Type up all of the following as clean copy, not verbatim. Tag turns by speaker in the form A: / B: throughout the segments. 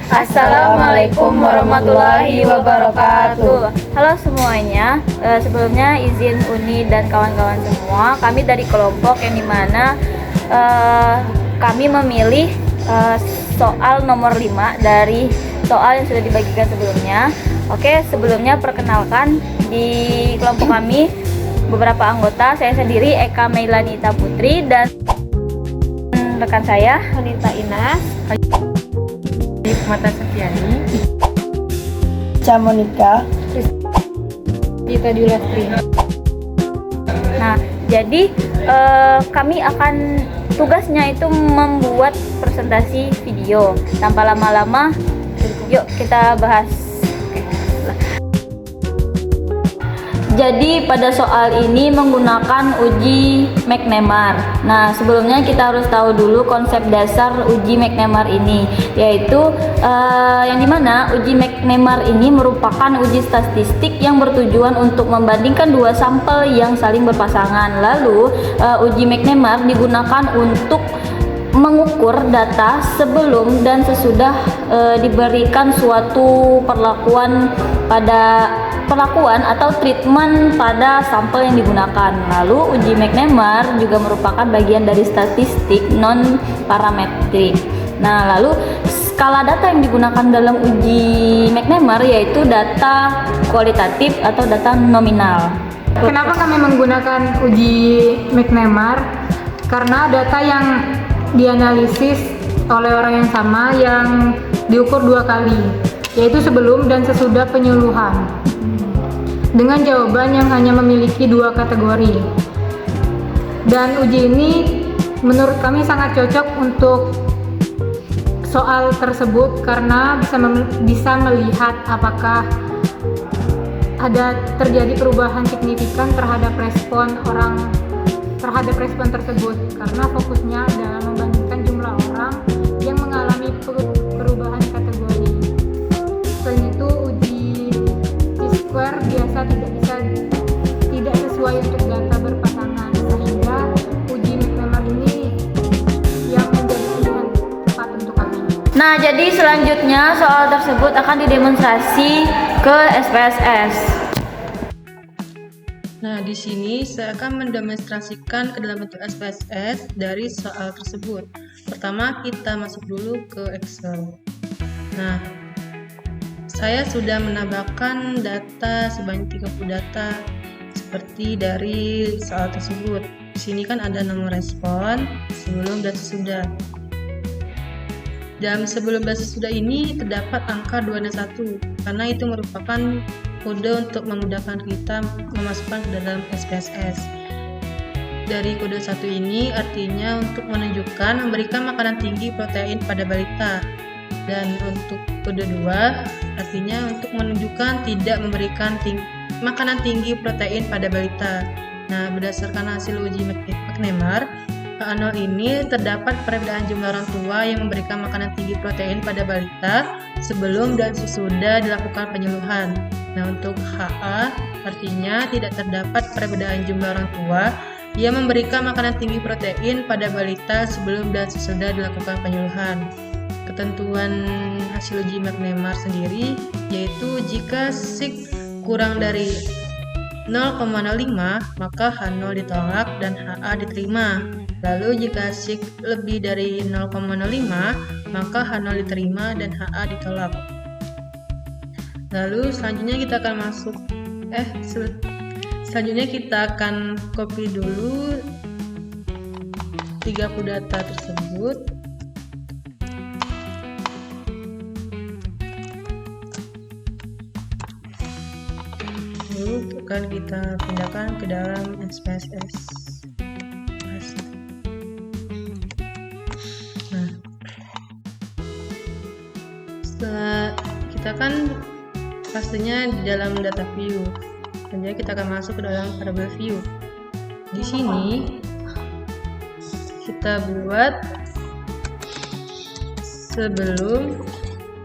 A: Assalamualaikum warahmatullahi wabarakatuh. Halo semuanya, sebelumnya izin Uni dan kawan-kawan semua, kami dari kelompok yang dimana kami memilih soal nomor 5 dari soal yang sudah dibagikan sebelumnya. Oke, sebelumnya perkenalkan di kelompok kami beberapa anggota, saya sendiri Eka Meilanita Putri dan rekan saya Wanita Inas,
B: Mata Setiani,
C: Monika,
B: Dita Diulastri.
A: Nah, jadi kami akan tugasnya itu membuat presentasi video. Tanpa lama-lama, yuk kita bahas. Jadi pada soal ini menggunakan uji McNemar. Nah, sebelumnya kita harus tahu dulu konsep dasar uji McNemar ini, yaitu yang dimana uji McNemar ini merupakan uji statistik yang bertujuan untuk membandingkan dua sampel yang saling berpasangan. Lalu uji McNemar digunakan untuk mengukur data sebelum dan sesudah diberikan suatu perlakuan atau treatment pada sampel yang digunakan. Lalu uji McNemar juga merupakan bagian dari statistik non parametrik. Nah, lalu skala data yang digunakan dalam uji McNemar yaitu data kualitatif atau data nominal.
B: Kenapa kami menggunakan uji McNemar? Karena data yang dianalisis oleh orang yang sama yang diukur dua kali, yaitu sebelum dan sesudah penyuluhan, dengan jawaban yang hanya memiliki dua kategori. Dan uji ini menurut kami sangat cocok untuk soal tersebut karena bisa melihat apakah ada terjadi perubahan signifikan terhadap respon tersebut, karena fokusnya adalah membandingkan jumlah orang yang mengalami perubahan kategori. Selain itu, uji T-square biasa tidak sesuai untuk data berpasangan, sehingga uji McNemar ini yang menjadi pilihan tepat untuk kami.
A: Nah, jadi selanjutnya soal tersebut akan didemonstrasi ke SPSS.
D: Nah, di sini saya akan mendemonstrasikan ke dalam bentuk SPSS dari soal tersebut. Pertama, kita masuk dulu ke Excel. Nah, saya sudah menambahkan data sebanyak 30 data seperti dari soal tersebut. Di sini kan ada nomor respon, sebelum dan sesudah. Dalam sebelum dan sesudah ini terdapat angka 2 dan 1 karena itu merupakan kode untuk memudahkan kita memasukkan ke dalam SPSS. Dari kode 1 ini artinya untuk menunjukkan memberikan makanan tinggi protein pada balita, dan untuk kode 2 artinya untuk menunjukkan tidak memberikan makanan tinggi protein pada balita. Nah, berdasarkan hasil uji McNemar, K0 ini terdapat perbedaan jumlah orang tua yang memberikan makanan tinggi protein pada balita sebelum dan sesudah dilakukan penyuluhan. Nah, untuk HA artinya tidak terdapat perbedaan jumlah orang tua yang memberikan makanan tinggi protein pada balita sebelum dan sesudah dilakukan penyuluhan. Ketentuan hasil uji McNemar sendiri yaitu jika sig kurang dari 0,05 maka H0 ditolak dan HA diterima. Lalu jika sig lebih dari 0,05 maka H0 diterima dan HA ditolak. Lalu selanjutnya kita akan copy dulu 30 data tersebut. Lalu akan kita pindahkan ke dalam SPSS. Nah, setelah kita kan pastinya di dalam data view, jadi kita akan masuk ke dalam variable view. Di sini kita buat sebelum,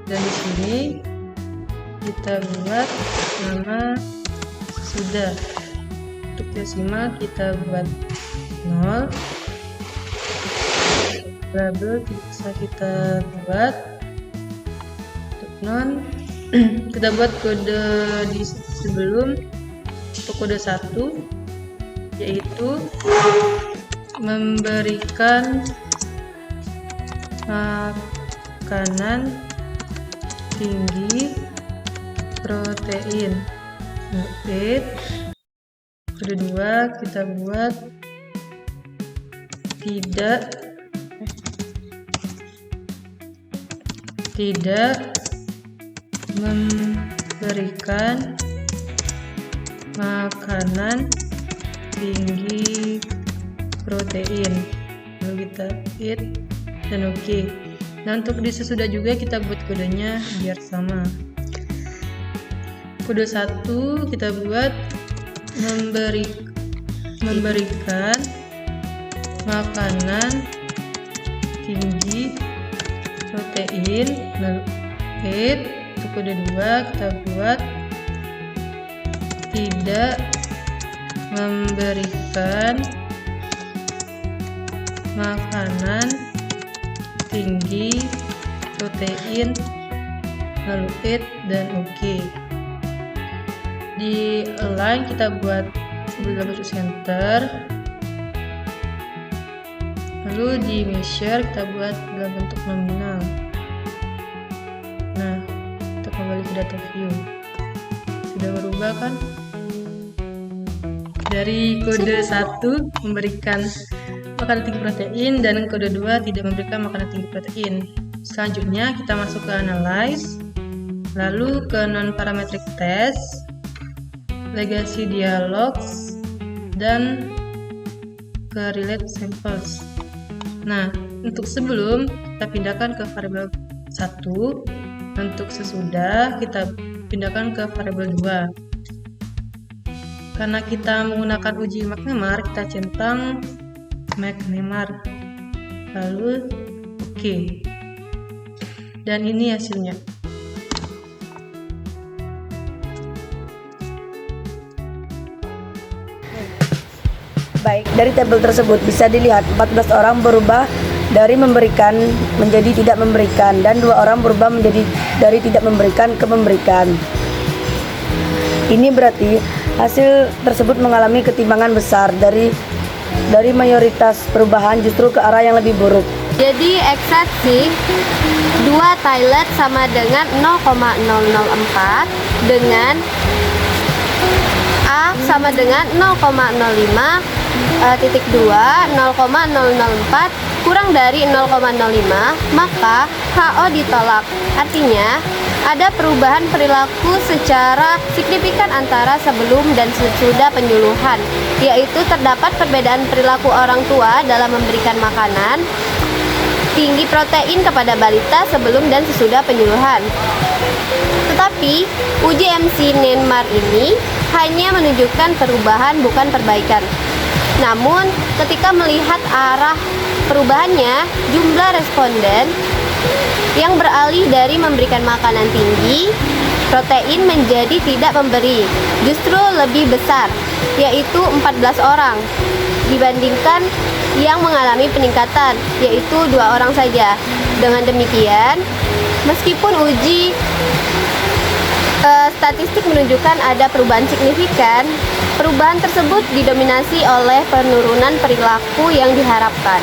D: dan di sini kita buat nama sudah. Untuk desimal kita buat 0. Variable bisa kita buat non kita buat kode di sebelum untuk kode 1, yaitu memberikan makanan tinggi protein. Kode 2 kita buat tidak memberikan makanan tinggi protein. Lalu kita dan oke. Nah, untuk di sesudah juga kita buat kodenya biar sama. Kode 1 kita buat memberikan makanan tinggi protein. Lalu untuk kode 2 kita buat tidak memberikan makanan tinggi protein, lalu dan oke. Di align kita buat dalam bentuk center, lalu di measure kita buat dalam bentuk nominal. Nah, kita kembali ke data view. Sudah berubah kan? Dari kode 1 memberikan makanan tinggi protein dan kode 2 tidak memberikan makanan tinggi protein. Selanjutnya kita masuk ke analyze, lalu ke non-parametric test, legacy dialogs, dan ke relate samples. Nah, untuk sebelum kita pindahkan ke variabel 1, untuk sesudah kita pindahkan ke variabel 2. Karena kita menggunakan uji McNemar, kita centang McNemar, lalu oke. Dan ini hasilnya.
C: Baik, dari tabel tersebut bisa dilihat 14 orang berubah dari memberikan menjadi tidak memberikan, dan 2 orang berubah menjadi dari tidak memberikan ke memberikan. Ini berarti hasil tersebut mengalami ketimbangan besar dari mayoritas perubahan justru ke arah yang lebih buruk.
E: Jadi eksepsi 2 toilet sama dengan 0,004 dengan A sama dengan 0,05 titik 2 0,004 kurang dari 0,05, maka HO ditolak. Artinya ada perubahan perilaku secara signifikan antara sebelum dan sesudah penyuluhan, yaitu terdapat perbedaan perilaku orang tua dalam memberikan makanan tinggi protein kepada balita sebelum dan sesudah penyuluhan. Tetapi uji McNemar ini hanya menunjukkan perubahan bukan perbaikan. Namun ketika melihat arah perubahannya, jumlah responden yang beralih dari memberikan makanan tinggi protein menjadi tidak memberi justru lebih besar, yaitu 14 orang dibandingkan yang mengalami peningkatan, yaitu 2 orang saja. Dengan demikian, meskipun uji statistik menunjukkan ada perubahan signifikan, perubahan tersebut didominasi oleh penurunan perilaku yang diharapkan.